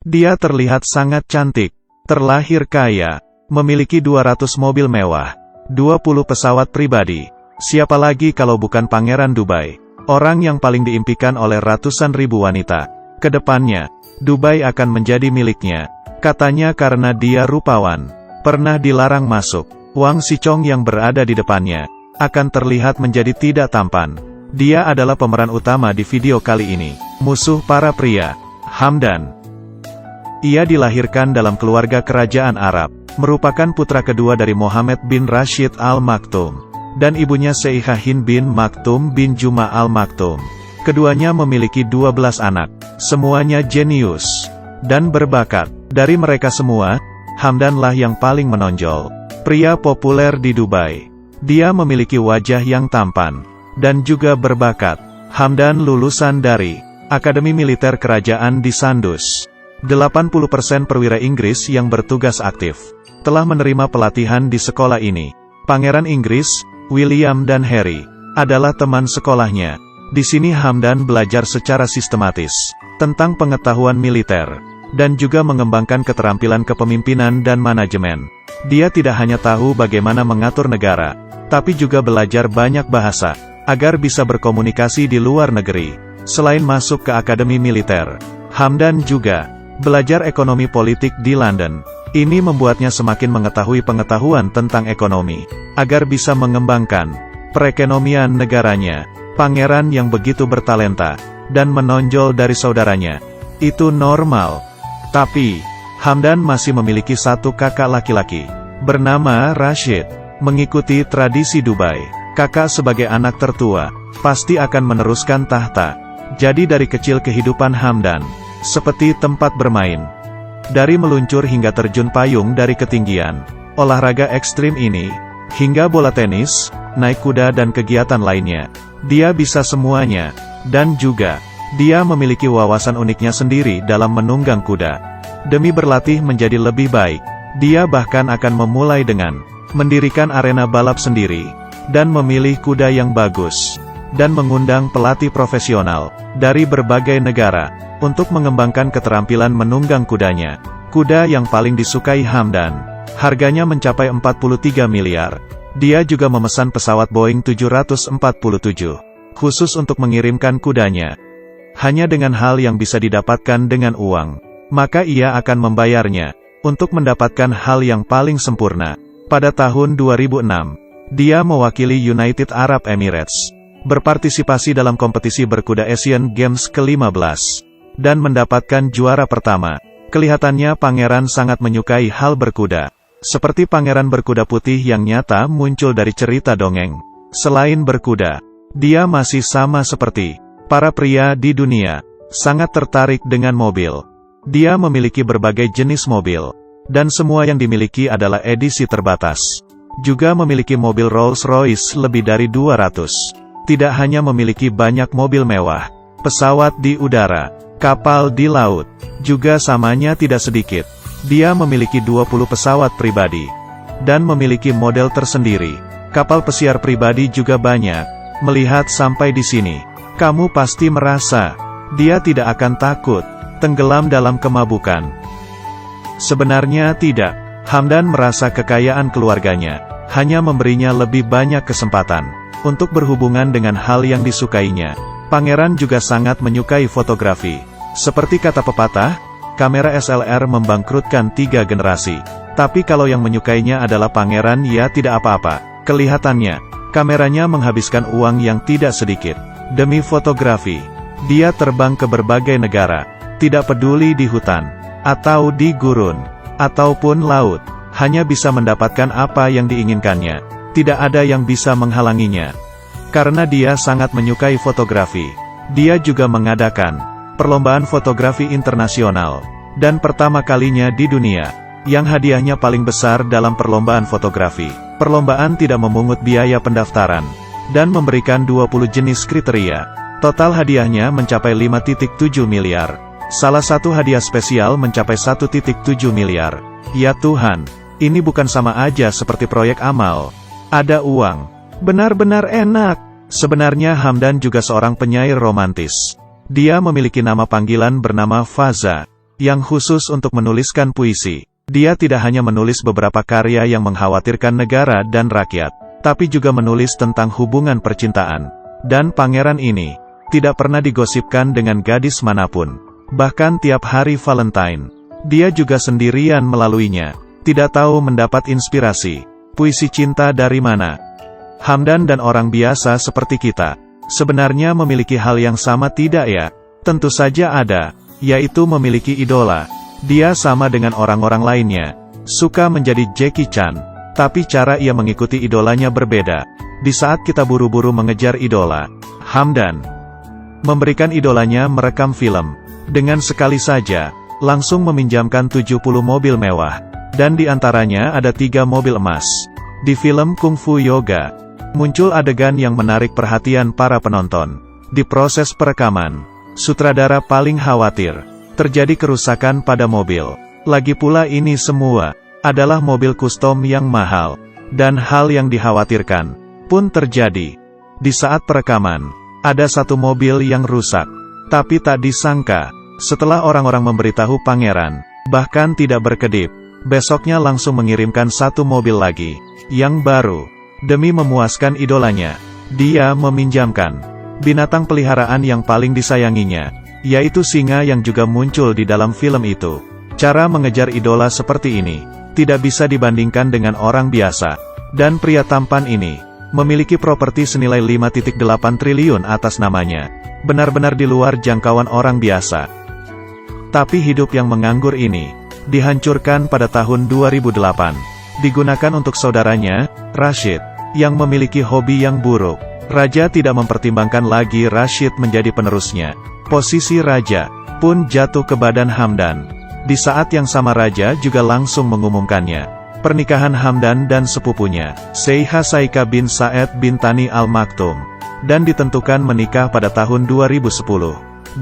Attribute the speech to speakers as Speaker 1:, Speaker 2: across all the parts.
Speaker 1: Dia terlihat sangat cantik, terlahir kaya, memiliki 200 mobil mewah, 20 pesawat pribadi. Siapa lagi kalau bukan Pangeran Dubai, orang yang paling diimpikan oleh ratusan ribu wanita. Kedepannya, Dubai akan menjadi miliknya, katanya karena dia rupawan, pernah dilarang masuk. Wang Shichong yang berada di depannya, akan terlihat menjadi tidak tampan. Dia adalah pemeran utama di video kali ini, musuh para pria, Hamdan. Ia dilahirkan dalam keluarga kerajaan Arab, merupakan putra kedua dari Mohammed bin Rashid Al Maktoum, dan ibunya Syekhah Hind bin Maktoum bin Juma Al Maktoum. Keduanya memiliki 12 anak, semuanya jenius, dan berbakat. Dari mereka semua, Hamdanlah yang paling menonjol. Pria populer di Dubai. Dia memiliki wajah yang tampan, dan juga berbakat. Hamdan lulusan dari Akademi Militer Kerajaan di Sandus. 80% perwira Inggris yang bertugas aktif telah menerima pelatihan di sekolah ini. Pangeran Inggris, William dan Harry, adalah teman sekolahnya. Di sini Hamdan belajar secara sistematis tentang pengetahuan militer, dan juga mengembangkan keterampilan kepemimpinan dan manajemen. Dia tidak hanya tahu bagaimana mengatur negara, tapi juga belajar banyak bahasa, agar bisa berkomunikasi di luar negeri. Selain masuk ke Akademi Militer, Hamdan juga belajar ekonomi politik di London. Ini membuatnya semakin mengetahui pengetahuan tentang ekonomi, agar bisa mengembangkan perekonomian negaranya. Pangeran yang begitu bertalenta, dan menonjol dari saudaranya, itu normal. Tapi, Hamdan masih memiliki satu kakak laki-laki, bernama Rashid. Mengikuti tradisi Dubai, kakak sebagai anak tertua, pasti akan meneruskan tahta. Jadi dari kecil kehidupan Hamdan seperti tempat bermain. Dari meluncur hingga terjun payung dari ketinggian, olahraga ekstrim ini, hingga bola tenis, naik kuda dan kegiatan lainnya. Dia bisa semuanya, dan juga, dia memiliki wawasan uniknya sendiri dalam menunggang kuda. Demi berlatih menjadi lebih baik, dia bahkan akan memulai dengan mendirikan arena balap sendiri, dan memilih kuda yang bagus, dan mengundang pelatih profesional dari berbagai negara untuk mengembangkan keterampilan menunggang kudanya. Kuda yang paling disukai Hamdan, harganya mencapai 43 miliar. Dia juga memesan pesawat Boeing 747, khusus untuk mengirimkan kudanya. Hanya dengan hal yang bisa didapatkan dengan uang, maka ia akan membayarnya, untuk mendapatkan hal yang paling sempurna. Pada tahun 2006, dia mewakili United Arab Emirates, berpartisipasi dalam kompetisi berkuda Asian Games ke-15, dan mendapatkan juara pertama. Kelihatannya pangeran sangat menyukai hal berkuda. Seperti pangeran berkuda putih yang nyata muncul dari cerita dongeng. Selain berkuda, dia masih sama seperti para pria di dunia, sangat tertarik dengan mobil. Dia memiliki berbagai jenis mobil, dan semua yang dimiliki adalah edisi terbatas. Juga memiliki mobil Rolls-Royce lebih dari 200. Tidak hanya memiliki banyak mobil mewah, pesawat di udara, kapal di laut, juga samanya tidak sedikit. Dia memiliki 20 pesawat pribadi, dan memiliki model tersendiri. Kapal pesiar pribadi juga banyak. Melihat sampai di sini, kamu pasti merasa, dia tidak akan takut tenggelam dalam kemabukan. Sebenarnya tidak. Hamdan merasa kekayaan keluarganya hanya memberinya lebih banyak kesempatan untuk berhubungan dengan hal yang disukainya. Pangeran juga sangat menyukai fotografi. Seperti kata pepatah, kamera SLR membangkrutkan 3 generasi. Tapi kalau yang menyukainya adalah pangeran, ya tidak apa-apa. Kelihatannya, kameranya menghabiskan uang yang tidak sedikit. Demi fotografi, dia terbang ke berbagai negara. Tidak peduli di hutan, atau di gurun, ataupun laut. Hanya bisa mendapatkan apa yang diinginkannya. Tidak ada yang bisa menghalanginya. Karena dia sangat menyukai fotografi, dia juga mengadakan perlombaan fotografi internasional, dan pertama kalinya di dunia, yang hadiahnya paling besar dalam perlombaan fotografi. Perlombaan tidak memungut biaya pendaftaran, dan memberikan 20 jenis kriteria. Total hadiahnya mencapai 5,7 miliar. Salah satu hadiah spesial mencapai 1,7 miliar. Ya Tuhan, ini bukan sama aja seperti proyek amal. Ada uang. Benar-benar enak. Sebenarnya Hamdan juga seorang penyair romantis. Dia memiliki nama panggilan bernama Faza. yang khusus untuk menuliskan puisi. Dia tidak hanya menulis beberapa karya yang mengkhawatirkan negara dan rakyat, tapi juga menulis tentang hubungan percintaan. Dan pangeran ini tidak pernah digosipkan dengan gadis manapun. Bahkan tiap hari Valentine, dia juga sendirian melaluinya. Tidak tahu mendapat inspirasi puisi cinta dari mana. Hamdan dan orang biasa seperti kita sebenarnya memiliki hal yang sama, tidak ya? Tentu saja ada, yaitu memiliki idola. Dia sama dengan orang-orang lainnya, suka menjadi Jackie Chan, tapi cara ia mengikuti idolanya berbeda. Di saat kita buru-buru mengejar idola, Hamdan memberikan idolanya merekam film. Dengan sekali saja, langsung meminjamkan 70 mobil mewah, dan di antaranya ada 3 mobil emas. Di film Kung Fu Yoga, muncul adegan yang menarik perhatian para penonton. Di proses perekaman, sutradara paling khawatir terjadi kerusakan pada mobil. Lagi pula ini semua adalah mobil custom yang mahal, dan hal yang dikhawatirkan pun terjadi. Di saat perekaman, ada satu mobil yang rusak, tapi tak disangka, setelah orang-orang memberitahu pangeran, bahkan tidak berkedip, besoknya langsung mengirimkan satu mobil lagi, yang baru. Demi memuaskan idolanya, dia meminjamkan binatang peliharaan yang paling disayanginya, yaitu singa yang juga muncul di dalam film itu. Cara mengejar idola seperti ini tidak bisa dibandingkan dengan orang biasa. Dan pria tampan ini memiliki properti senilai 5,8 triliun atas namanya. Benar-benar di luar jangkauan orang biasa. Tapi hidup yang menganggur ini dihancurkan pada tahun 2008. Digunakan untuk saudaranya, Rashid, yang memiliki hobi yang buruk. Raja tidak mempertimbangkan lagi Rashid menjadi penerusnya. Posisi raja pun jatuh ke badan Hamdan. Di saat yang sama raja juga langsung mengumumkannya pernikahan Hamdan dan sepupunya, Syeikha Saika bin Saed bin Tani Al Maktoum, dan ditentukan menikah pada tahun 2010.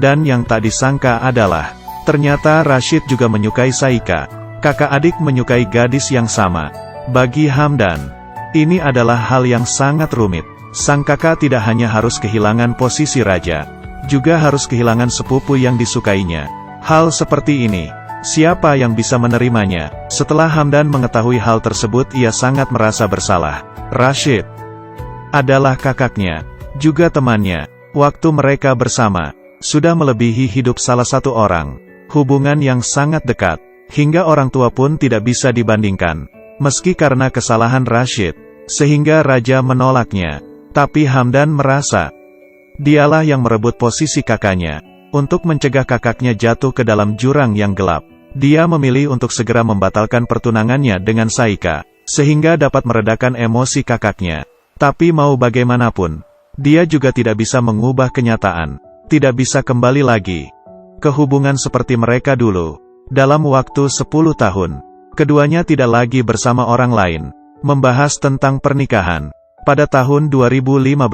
Speaker 1: Dan yang tak disangka adalah, ternyata Rashid juga menyukai Saika. Kakak adik menyukai gadis yang sama. Bagi Hamdan, ini adalah hal yang sangat rumit. Sang kakak tidak hanya harus kehilangan posisi raja, juga harus kehilangan sepupu yang disukainya. Hal seperti ini, siapa yang bisa menerimanya? Setelah Hamdan mengetahui hal tersebut, ia sangat merasa bersalah. Rashid adalah kakaknya, juga temannya. Waktu mereka bersama, sudah melebihi hidup salah satu orang. Hubungan yang sangat dekat, hingga orang tua pun tidak bisa dibandingkan. Meski karena kesalahan Rashid, sehingga raja menolaknya. Tapi Hamdan merasa, dialah yang merebut posisi kakaknya. Untuk mencegah kakaknya jatuh ke dalam jurang yang gelap, dia memilih untuk segera membatalkan pertunangannya dengan Saika, sehingga dapat meredakan emosi kakaknya. Tapi mau bagaimanapun, dia juga tidak bisa mengubah kenyataan. Tidak bisa kembali lagi ke hubungan seperti mereka dulu. Dalam waktu 10 tahun, keduanya tidak lagi bersama orang lain. Membahas tentang pernikahan. Pada tahun 2015,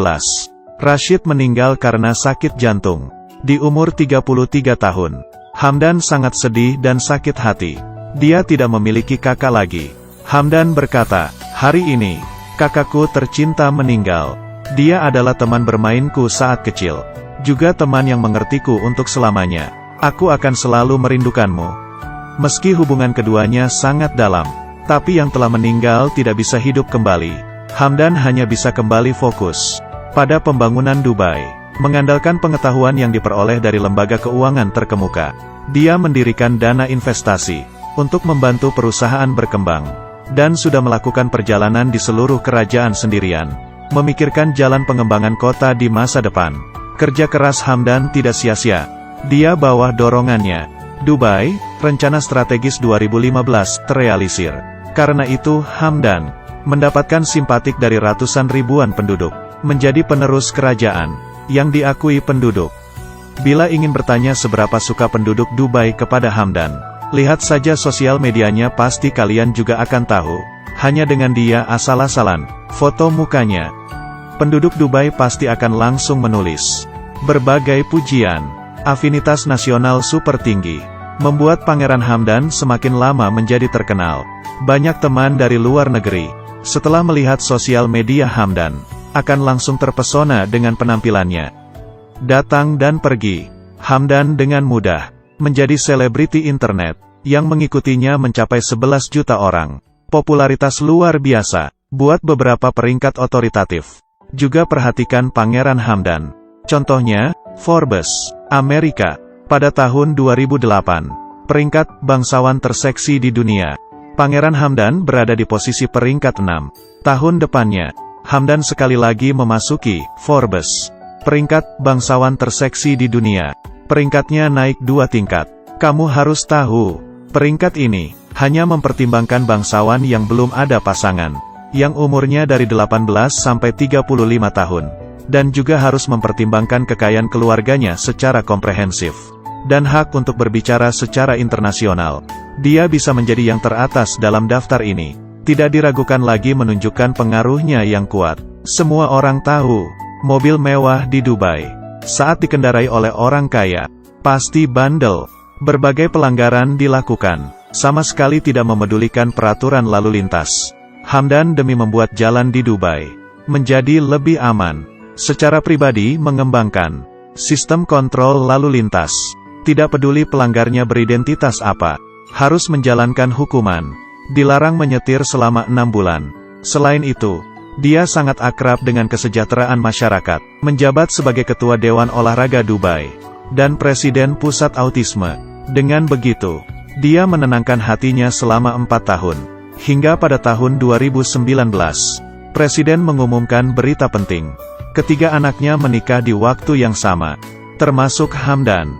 Speaker 1: Rashid meninggal karena sakit jantung. Di umur 33 tahun, Hamdan sangat sedih dan sakit hati. Dia tidak memiliki kakak lagi. Hamdan berkata, "Hari ini, kakakku tercinta meninggal. Dia adalah teman bermainku saat kecil. Juga teman yang mengertiku untuk selamanya. Aku akan selalu merindukanmu." Meski hubungan keduanya sangat dalam, tapi yang telah meninggal tidak bisa hidup kembali. Hamdan hanya bisa kembali fokus pada pembangunan Dubai. Mengandalkan pengetahuan yang diperoleh dari lembaga keuangan terkemuka, dia mendirikan dana investasi untuk membantu perusahaan berkembang, dan sudah melakukan perjalanan di seluruh kerajaan sendirian, memikirkan jalan pengembangan kota di masa depan. Kerja keras Hamdan tidak sia-sia. Dia bawah dorongannya. Dubai, rencana strategis 2015 terrealisir. Karena itu Hamdan mendapatkan simpatik dari ratusan ribuan penduduk, menjadi penerus kerajaan yang diakui penduduk. Bila ingin bertanya seberapa suka penduduk Dubai kepada Hamdan, lihat saja sosial medianya, pasti kalian juga akan tahu. Hanya dengan dia asal-asalan foto mukanya, penduduk Dubai pasti akan langsung menulis berbagai pujian. Afinitas nasional super tinggi membuat Pangeran Hamdan semakin lama menjadi terkenal. Banyak teman dari luar negeri, setelah melihat sosial media Hamdan, akan langsung terpesona dengan penampilannya. Datang dan pergi Hamdan dengan mudah. menjadi selebriti internet, yang mengikutinya mencapai 11 juta orang. Popularitas luar biasa, buat beberapa peringkat otoritatif. Juga perhatikan Pangeran Hamdan. Contohnya, Forbes, Amerika, pada tahun 2008, peringkat bangsawan terseksi di dunia. Pangeran Hamdan berada di posisi peringkat 6. Tahun depannya, Hamdan sekali lagi memasuki Forbes, peringkat bangsawan terseksi di dunia. Peringkatnya naik 2 tingkat. Kamu harus tahu, peringkat ini hanya mempertimbangkan bangsawan yang belum ada pasangan, yang umurnya dari 18 sampai 35 tahun, dan juga harus mempertimbangkan kekayaan keluarganya secara komprehensif, dan hak untuk berbicara secara internasional. Dia bisa menjadi yang teratas dalam daftar ini. Tidak diragukan lagi menunjukkan pengaruhnya yang kuat. Semua orang tahu, mobil mewah di Dubai, saat dikendarai oleh orang kaya, pasti bandel. Berbagai pelanggaran dilakukan, sama sekali tidak memedulikan peraturan lalu lintas. Hamdan demi membuat jalan di Dubai menjadi lebih aman, secara pribadi mengembangkan sistem kontrol lalu lintas. Tidak peduli pelanggarnya beridentitas apa, harus menjalankan hukuman. Dilarang menyetir selama 6 bulan. Selain itu, dia sangat akrab dengan kesejahteraan masyarakat, menjabat sebagai Ketua Dewan Olahraga Dubai, dan Presiden Pusat Autisme. Dengan begitu, dia menenangkan hatinya selama 4 tahun. Hingga pada tahun 2019, Presiden mengumumkan berita penting. Ketiga anaknya menikah di waktu yang sama, termasuk Hamdan.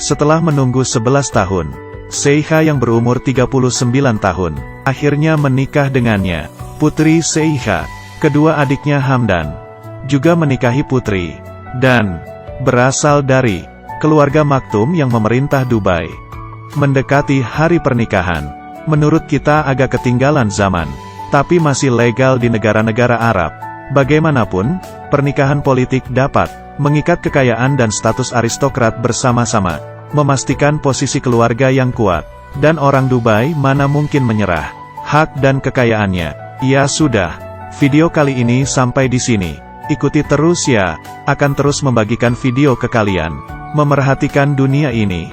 Speaker 1: Setelah menunggu 11 tahun, Sheikha yang berumur 39 tahun, akhirnya menikah dengannya. Putri Sheikha, kedua adiknya Hamdan, juga menikahi putri, dan berasal dari keluarga maktum yang memerintah Dubai. Mendekati hari pernikahan, menurut kita agak ketinggalan zaman, tapi masih legal di negara-negara Arab. Bagaimanapun, pernikahan politik dapat mengikat kekayaan dan status aristokrat bersama-sama, memastikan posisi keluarga yang kuat, dan orang Dubai mana mungkin menyerah hak dan kekayaannya. Ya sudah, video kali ini sampai di sini. Ikuti terus ya, akan terus membagikan video ke kalian. Memerhatikan dunia ini.